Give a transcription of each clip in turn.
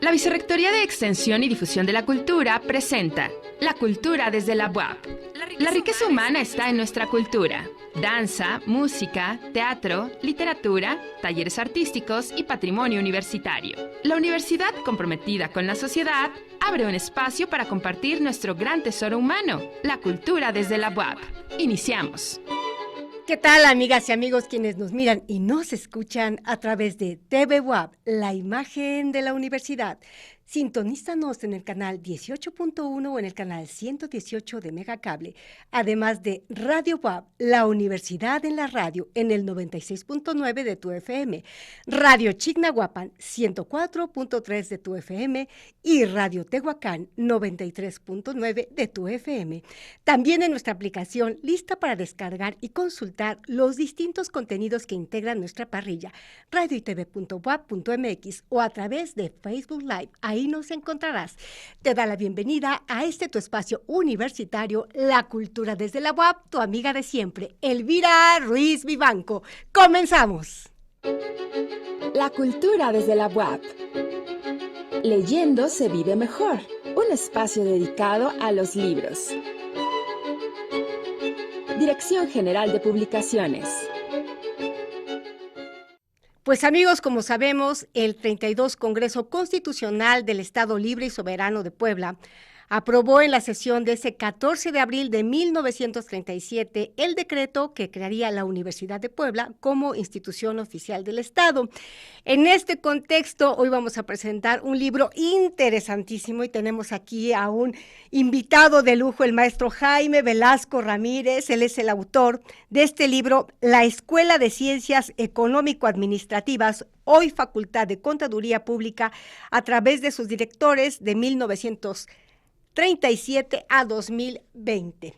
La Vicerrectoría de Extensión y Difusión de la Cultura presenta La Cultura desde la UAP. La riqueza humana está en nuestra cultura. Danza, música, teatro, literatura, talleres artísticos y patrimonio universitario. La universidad, comprometida con la sociedad, abre un espacio para compartir nuestro gran tesoro humano, la cultura desde la UAP. Iniciamos. ¿Qué tal, amigas y amigos quienes nos miran y nos escuchan a través de TV UAP, la imagen de la universidad? Sintonízanos en el canal 18.1 o en el canal 118 de Megacable, además de Radio UAP, la universidad en la radio, en el 96.9 de tu FM, Radio Chignahuapan, 104.3 de tu FM y Radio Tehuacán, 93.9 de tu FM. También en nuestra aplicación lista para descargar y consultar los distintos contenidos que integran nuestra parrilla, radioitv.uap.mx o a través de Facebook Live. Ahí nos encontrarás. Te da la bienvenida a tu espacio universitario, La Cultura desde la UAP, tu amiga de siempre, Elvira Ruiz Vivanco. ¡Comenzamos! La Cultura desde la UAP. Leyendo se vive mejor. Un espacio dedicado a los libros. Dirección General de Publicaciones. Pues amigos, como sabemos, el 32 Congreso Constitucional del Estado Libre y Soberano de Puebla aprobó en la sesión de ese 14 de abril de 1937 el decreto que crearía la Universidad de Puebla como institución oficial del Estado. En este contexto, hoy vamos a presentar un libro interesantísimo y tenemos aquí a un invitado de lujo, el maestro Jaime Velasco Ramírez. Él es el autor de este libro, La Escuela de Ciencias Económico-Administrativas, hoy Facultad de Contaduría Pública, a través de sus directores de 1937 a 2020.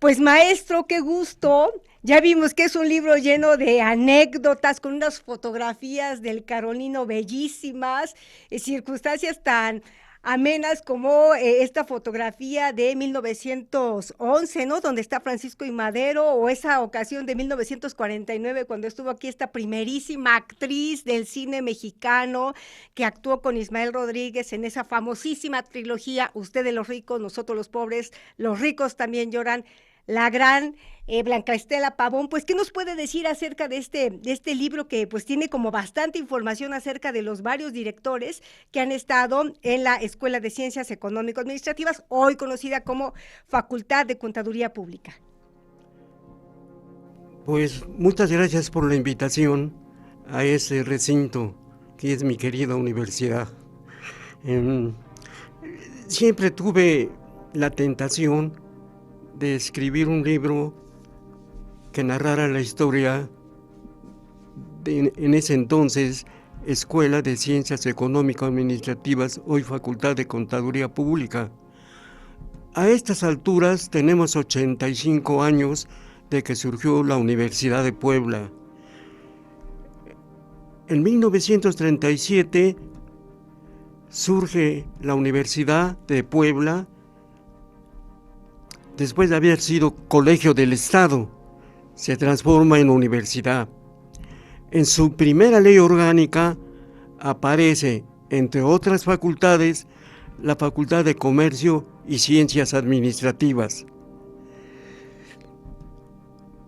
Pues maestro, qué gusto. Ya vimos que es un libro lleno de anécdotas, con unas fotografías del Carolino bellísimas, circunstancias tan amenas como esta fotografía de 1911, ¿no? Donde está Francisco I. Madero, o esa ocasión de 1949 cuando estuvo aquí esta primerísima actriz del cine mexicano que actuó con Ismael Rodríguez en esa famosísima trilogía Ustedes los ricos, nosotros los pobres, los ricos también lloran, la gran Blanca Estela Pavón. Pues, ¿qué nos puede decir acerca de este libro que pues tiene como bastante información acerca de los varios directores que han estado en la Escuela de Ciencias Económico-Administrativas, hoy conocida como Facultad de Contaduría Pública? Pues muchas gracias por la invitación a ese recinto que es mi querida universidad. Siempre tuve la tentación de escribir un libro que narrara la historia de, en ese entonces, Escuela de Ciencias Económico-Administrativas, hoy Facultad de Contaduría Pública. A estas alturas tenemos 85 años de que surgió la Universidad de Puebla. En 1937 surge la Universidad de Puebla, después de haber sido Colegio del Estado, se transforma en universidad. En su primera ley orgánica aparece, entre otras facultades, la Facultad de Comercio y Ciencias Administrativas.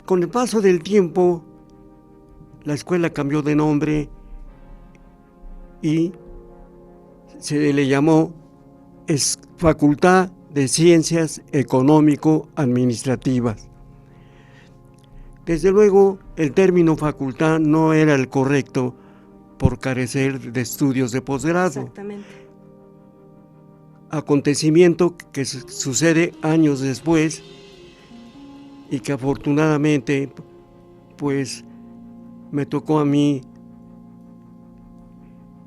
Con el paso del tiempo, la escuela cambió de nombre y se le llamó Facultad de Ciencias Económico-Administrativas. Desde luego, el término facultad no era el correcto por carecer de estudios de posgrado. Exactamente. Acontecimiento que sucede años después y que afortunadamente, pues, me tocó a mí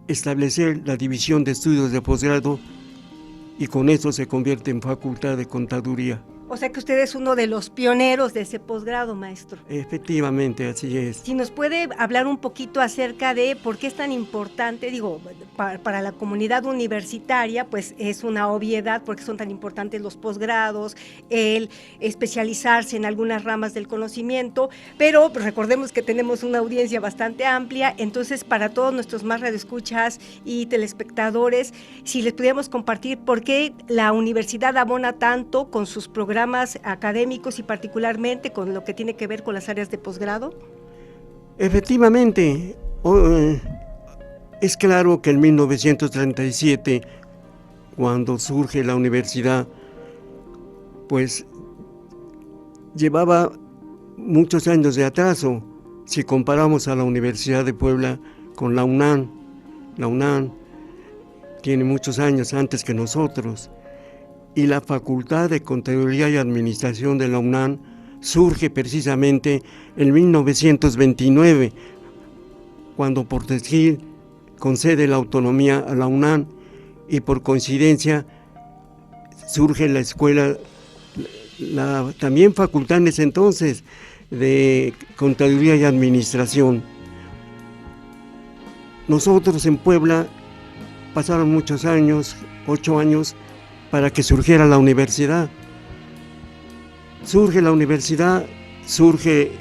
establecer la división de estudios de posgrado y con eso se convierte en Facultad de Contaduría. O sea que usted es uno de los pioneros de ese posgrado, maestro. Efectivamente, así es. Si nos puede hablar un poquito acerca de por qué es tan importante, digo, para la comunidad universitaria, pues es una obviedad porque son tan importantes los posgrados, el especializarse en algunas ramas del conocimiento, pero recordemos que tenemos una audiencia bastante amplia, entonces para todos nuestros más radioescuchas y telespectadores, si les pudiéramos compartir por qué la universidad abona tanto con sus programas académicos y particularmente con lo que tiene que ver con las áreas de posgrado. Efectivamente, es claro que en 1937, cuando surge la universidad, pues llevaba muchos años de atraso. Si comparamos a la Universidad de Puebla con la UNAM tiene muchos años antes que nosotros. Y la Facultad de Contaduría y Administración de la UNAM surge precisamente en 1929, cuando Porteski concede la autonomía a la UNAM y por coincidencia surge la escuela, la también facultad en ese entonces de Contaduría y Administración. Nosotros en Puebla pasaron muchos años, 8 años, para que surgiera la universidad. Surge la universidad, surge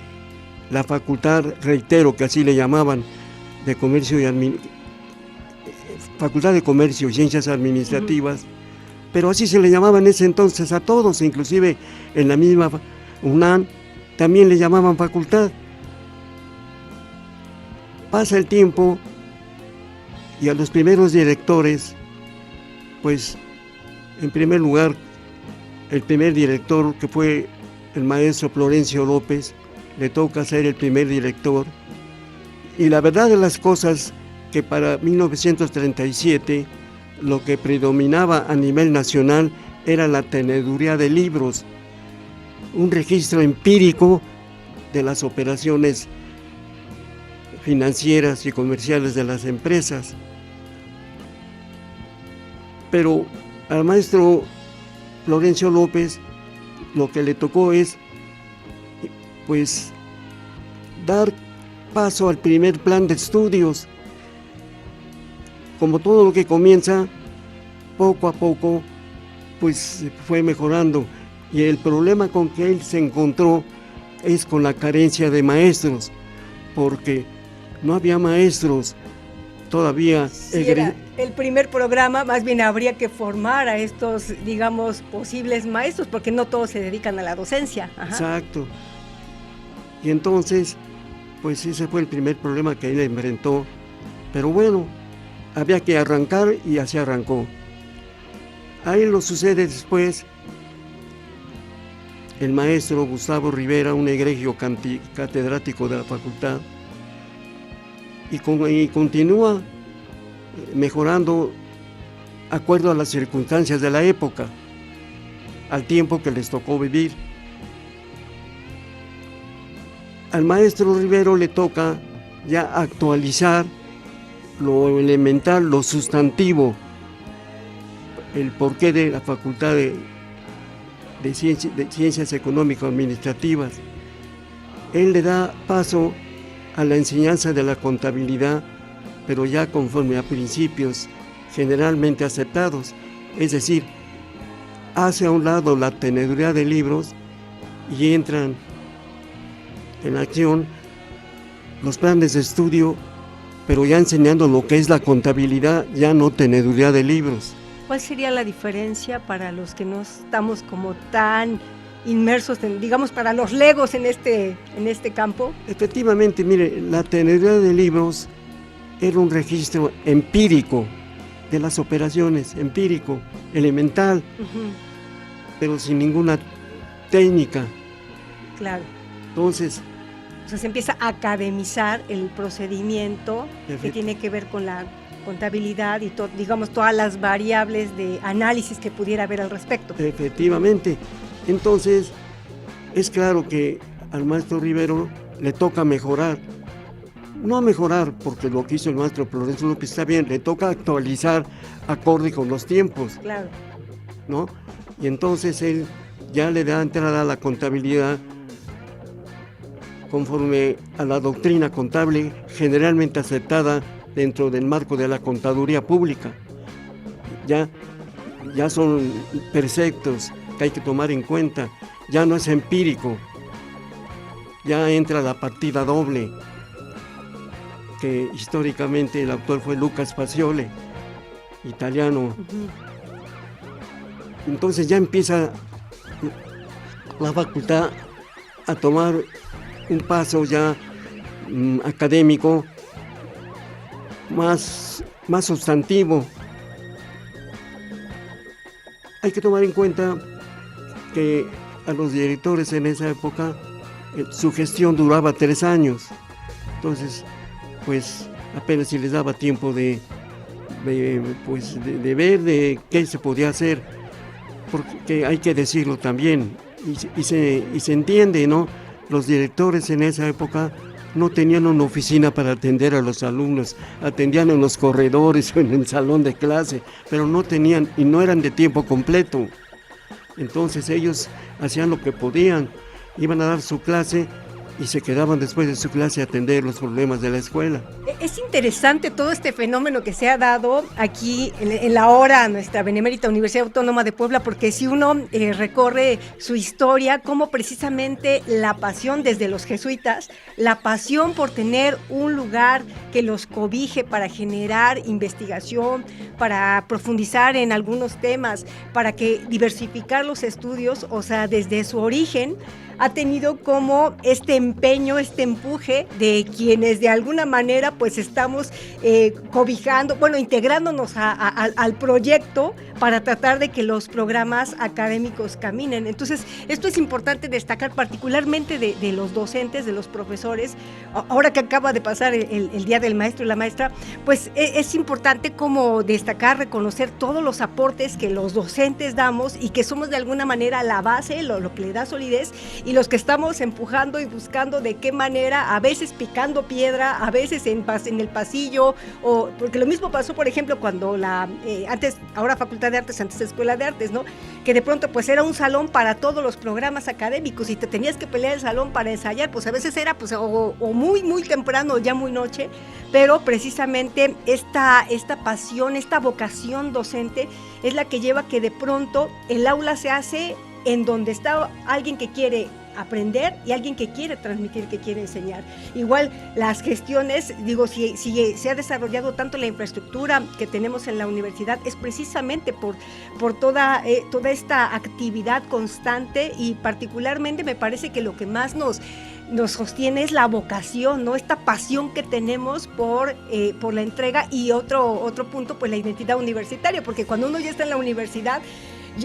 la facultad, reitero que así le llamaban, de Comercio y Facultad de Comercio y Ciencias Administrativas, pero así se le llamaba en ese entonces a todos, inclusive en la misma UNAM también le llamaban facultad. Pasa el tiempo y a los primeros directores, pues en primer lugar, el primer director, que fue el maestro Florencio López, le toca ser el primer director. Y la verdad de las cosas, que para 1937 lo que predominaba a nivel nacional era la teneduría de libros, un registro empírico de las operaciones financieras y comerciales de las empresas. Pero al maestro Florencio López lo que le tocó es, pues, dar paso al primer plan de estudios. Como todo lo que comienza, poco a poco, pues fue mejorando. Y el problema con que él se encontró es con la carencia de maestros, porque no había maestros todavía. Si era el primer programa, más bien habría que formar a estos, digamos, posibles maestros, porque no todos se dedican a la docencia. Ajá. Exacto. Y entonces, pues ese fue el primer problema que él enfrentó. Pero bueno, había que arrancar y así arrancó. Ahí lo sucede después el maestro Gustavo Rivera, un egregio catedrático de la facultad, y continúa mejorando acuerdo a las circunstancias de la época, al tiempo que les tocó vivir. Al maestro Rivero le toca ya actualizar lo elemental, lo sustantivo, el porqué de la Facultad de Ciencias Económico-Administrativas. Él le da paso a la enseñanza de la contabilidad, pero ya conforme a principios generalmente aceptados, es decir, hace a un lado la teneduría de libros y entran en acción los planes de estudio, pero ya enseñando lo que es la contabilidad, ya no teneduría de libros. ¿Cuál sería la diferencia para los que no estamos como tan inmersos, digamos, para los legos en este campo? Efectivamente, mire, la teneduría de libros era un registro empírico de las operaciones, empírico, elemental, pero sin ninguna técnica. Claro. Entonces, o sea, se empieza a academizar el procedimiento que tiene que ver con la contabilidad y digamos todas las variables de análisis que pudiera haber al respecto. Efectivamente. Entonces, es claro que al maestro Rivero le toca mejorar. No mejorar porque lo que hizo el maestro Florencio López está bien, le toca actualizar acorde con los tiempos. Claro. ¿No? Y entonces él ya le da entrada a la contabilidad conforme a la doctrina contable generalmente aceptada dentro del marco de la contaduría pública. Ya son preceptos que hay que tomar en cuenta, ya no es empírico, ya entra la partida doble, que históricamente el autor fue Lucas Pacioli, italiano. Entonces ya empieza la facultad a tomar un paso ya académico más sustantivo. Hay que tomar en cuenta que a los directores en esa época su gestión duraba 3 años, entonces pues apenas si les daba tiempo de ver de qué se podía hacer, porque hay que decirlo también, y se entiende, ¿no? Los directores en esa época no tenían una oficina para atender a los alumnos, atendían en los corredores o en el salón de clase, pero no tenían y no eran de tiempo completo. Entonces ellos hacían lo que podían, iban a dar su clase y se quedaban después de su clase a atender los problemas de la escuela. Es interesante todo este fenómeno que se ha dado aquí en la hora nuestra Benemérita Universidad Autónoma de Puebla, porque si uno recorre su historia, cómo precisamente la pasión desde los jesuitas, la pasión por tener un lugar que los cobije para generar investigación, para profundizar en algunos temas, para que diversificar los estudios, o sea, desde su origen, ha tenido como este empeño, este empuje de quienes de alguna manera pues estamos cobijando, bueno, integrándonos al proyecto para tratar de que los programas académicos caminen. Entonces, esto es importante destacar particularmente de los docentes, de los profesores. Ahora que acaba de pasar el Día del Maestro y la Maestra, pues es importante como destacar, reconocer todos los aportes que los docentes damos y que somos de alguna manera la base, lo que le da solidez, y los que estamos empujando y buscando de qué manera, a veces picando piedra, a veces en el pasillo, o porque lo mismo pasó, por ejemplo, cuando ahora Facultad de Artes, antes Escuela de Artes, ¿no? Que de pronto pues era un salón para todos los programas académicos y te tenías que pelear el salón para ensayar, pues a veces era pues o muy muy temprano o ya muy noche, pero precisamente esta pasión, esta vocación docente es la que lleva que de pronto el aula se hace en donde está alguien que quiere aprender y alguien que quiere transmitir, que quiere enseñar. Igual las gestiones, digo, si se ha desarrollado tanto la infraestructura que tenemos en la universidad, es precisamente por toda esta actividad constante, y particularmente me parece que lo que más nos sostiene es la vocación, ¿no? Esta pasión que tenemos por la entrega, y otro punto, pues la identidad universitaria, porque cuando uno ya está en la universidad,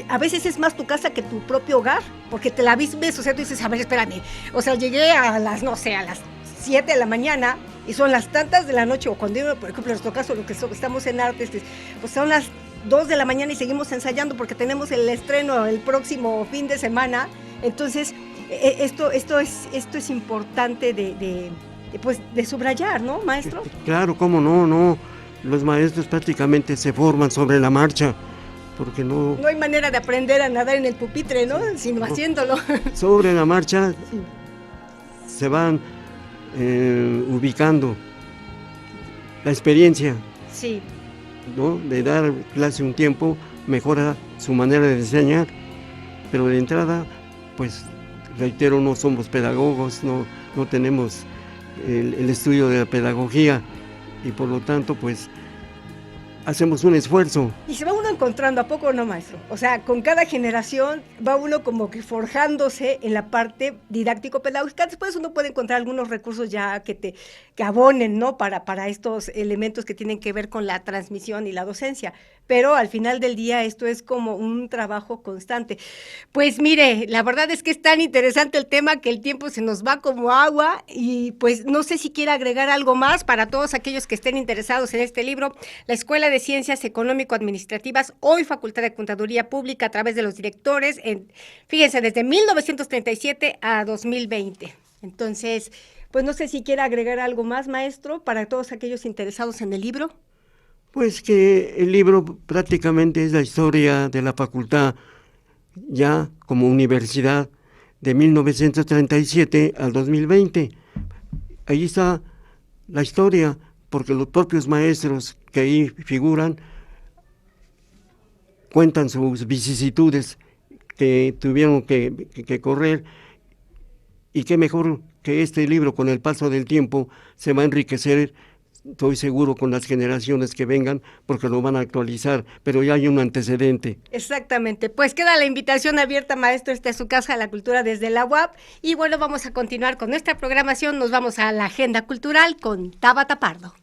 a veces es más tu casa que tu propio hogar, porque te la ves, o sea, tú dices, a ver, espérame, o sea, llegué a las 7 de la mañana y son las tantas de la noche, o cuando yo, por ejemplo, en nuestro caso, estamos en artes, pues son las 2 de la mañana y seguimos ensayando porque tenemos el estreno el próximo fin de semana. Entonces, esto es importante de subrayar, ¿no, maestro? Claro, cómo no, los maestros prácticamente se forman sobre la marcha, porque no hay manera de aprender a nadar en el pupitre, ¿no? Sino haciéndolo. Sobre la marcha sí. Se van ubicando la experiencia, sí, ¿no? De dar clase un tiempo mejora su manera de enseñar, pero de entrada, pues reitero, no somos pedagogos, no tenemos el estudio de la pedagogía, y por lo tanto, pues hacemos un esfuerzo. Y se va uno encontrando, ¿a poco no, maestro? O sea, con cada generación va uno como que forjándose en la parte didáctico-pedagógica. Después uno puede encontrar algunos recursos ya que abonen, ¿no? Para estos elementos que tienen que ver con la transmisión y la docencia. Pero al final del día esto es como un trabajo constante. Pues mire, la verdad es que es tan interesante el tema que el tiempo se nos va como agua, y pues no sé si quiere agregar algo más para todos aquellos que estén interesados en este libro, La Escuela de Ciencias Económico-Administrativas, hoy Facultad de Contaduría Pública, a través de los directores, fíjense, desde 1937 a 2020. Entonces, pues no sé si quiere agregar algo más, maestro, para todos aquellos interesados en el libro. Pues que el libro prácticamente es la historia de la facultad ya como universidad de 1937 al 2020. Ahí está la historia, porque los propios maestros que ahí figuran cuentan sus vicisitudes que tuvieron que correr, y qué mejor que este libro con el paso del tiempo se va a enriquecer, estoy seguro, con las generaciones que vengan, porque lo van a actualizar, pero ya hay un antecedente. Exactamente, pues queda la invitación abierta, maestro, esta es su Casa de la Cultura desde la UAP, y bueno, vamos a continuar con nuestra programación, nos vamos a la agenda cultural con Tabata Pardo.